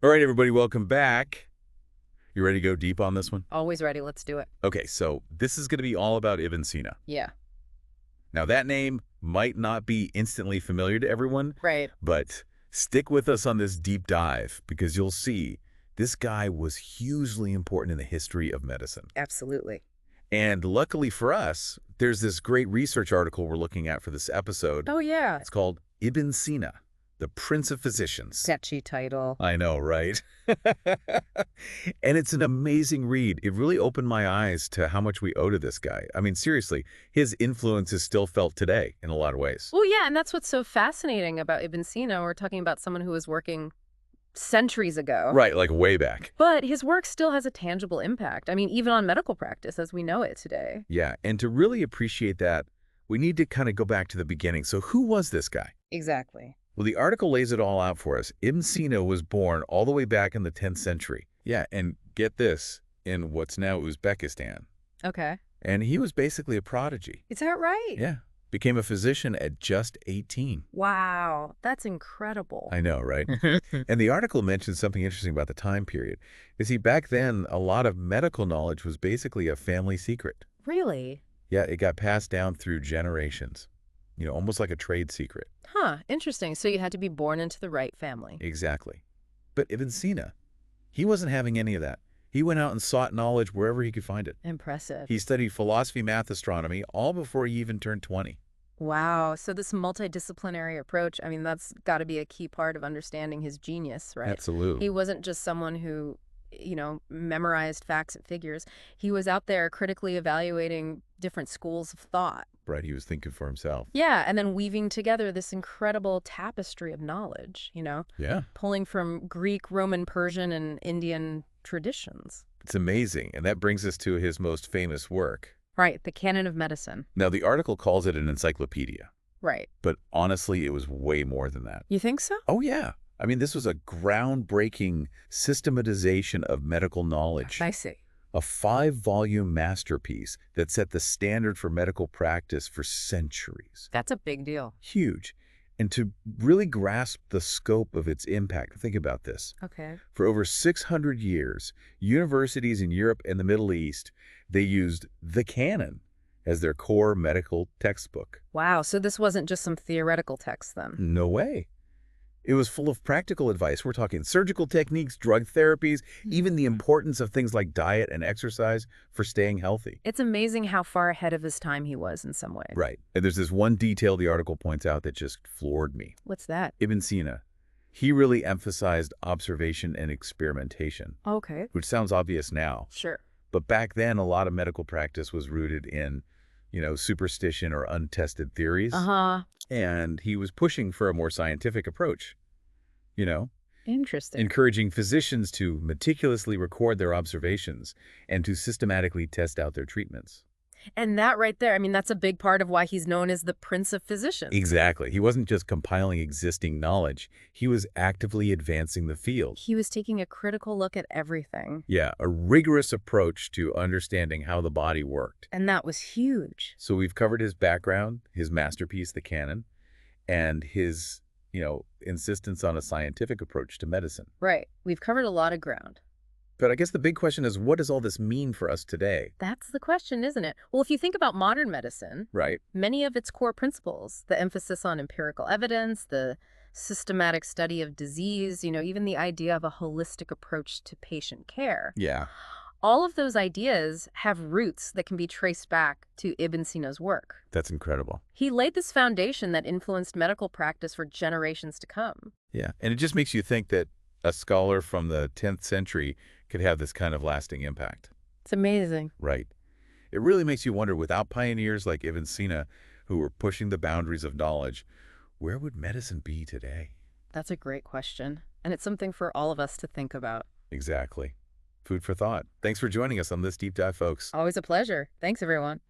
All right, everybody, welcome back. You ready to go deep on this one? Always ready. Let's do it. Okay, so this is going to be all about Ibn Sina. Yeah. Now, that name might not be instantly familiar to everyone, Right. but stick with us on this deep dive because you'll see this guy was hugely important in the history of medicine. Absolutely. And luckily for us, there's this great research article we're looking at for this episode. Oh, yeah. It's called Ibn Sina, the Prince of Physicians. Catchy title. I know, right? And it's an amazing read. It really opened my eyes to how much we owe to this guy. I mean, seriously, his influence is still felt today in a lot of ways. Well, yeah, and that's what's so fascinating about Ibn Sina. We're talking about someone who was working centuries ago. Right, like way back. But his work still has a tangible impact. I mean, even on medical practice as we know it today. Yeah, and to really appreciate that, we need to kind of go back to the beginning. So who was this guy? Exactly. Well, the article lays it all out for us. Ibn Sina was born all the way back in the 10th century. Yeah, and get this, in what's now Uzbekistan. Okay. And he was basically a prodigy. Is that right? Yeah, became a physician at just 18. Wow. That's incredible. I know, right? And the article mentions something interesting about the time period. You see, back then, a lot of medical knowledge was basically a family secret. Really? Yeah, it got passed down through generations. You know, almost like a trade secret. Huh. Interesting. So you had to be born into the right family. Exactly. But Ibn Sina, he wasn't having any of that. He went out and sought knowledge wherever he could find it. Impressive. He studied philosophy, math, astronomy, all before he even turned 20. Wow. So this multidisciplinary approach, I mean, that's got to be a key part of understanding his genius, right? Absolutely. He wasn't just someone who, memorized facts and figures. He was out there critically evaluating different schools of thought. Right, he was thinking for himself. Yeah, and then weaving together this incredible tapestry of knowledge, Yeah. pulling from Greek, Roman, Persian, and Indian traditions. It's amazing, and that brings us to his most famous work. Right, the canon of medicine. Now, the article calls it an encyclopedia, Right. but honestly, it was way more than that. You think so? Oh, yeah. I mean, this was a groundbreaking systematization of medical knowledge. I see. A 5-volume masterpiece that set the standard for medical practice for centuries. That's a big deal. Huge. And to really grasp the scope of its impact, think about this. Okay. For over 600 years, universities in Europe and the Middle East, they used the canon as their core medical textbook. Wow, so this wasn't just some theoretical text then. No way. It was full of practical advice. We're talking surgical techniques, drug therapies, even the importance of things like diet and exercise for staying healthy. It's amazing how far ahead of his time he was in some way. Right. And there's this one detail the article points out that just floored me. What's that? Ibn Sina, he really emphasized observation and experimentation, Okay. which sounds obvious now. Sure. But back then, a lot of medical practice was rooted in, superstition or untested theories. Uh-huh. And he was pushing for a more scientific approach, Interesting. encouraging physicians to meticulously record their observations and to systematically test out their treatments. And that right there, I mean, that's a big part of why he's known as the Prince of Physicians. Exactly. He wasn't just compiling existing knowledge. He was actively advancing the field. He was taking a critical look at everything. Yeah, a rigorous approach to understanding how the body worked. And that was huge. So we've covered his background, his masterpiece, the canon, and his, insistence on a scientific approach to medicine. Right. We've covered a lot of ground. But I guess the big question is, what does all this mean for us today? That's the question, isn't it? Well, if you think about modern medicine, Right. many of its core principles, the emphasis on empirical evidence, the systematic study of disease, even the idea of a holistic approach to patient care, Yeah. all of those ideas have roots that can be traced back to Ibn Sina's work. That's incredible. He laid this foundation that influenced medical practice for generations to come. Yeah. And it just makes you think that a scholar from the 10th century could have this kind of lasting impact. It's amazing. Right. It really makes you wonder, without pioneers like Ibn Sina, who were pushing the boundaries of knowledge, where would medicine be today? That's a great question. And it's something for all of us to think about. Exactly. Food for thought. Thanks for joining us on this deep dive, folks. Always a pleasure. Thanks, everyone.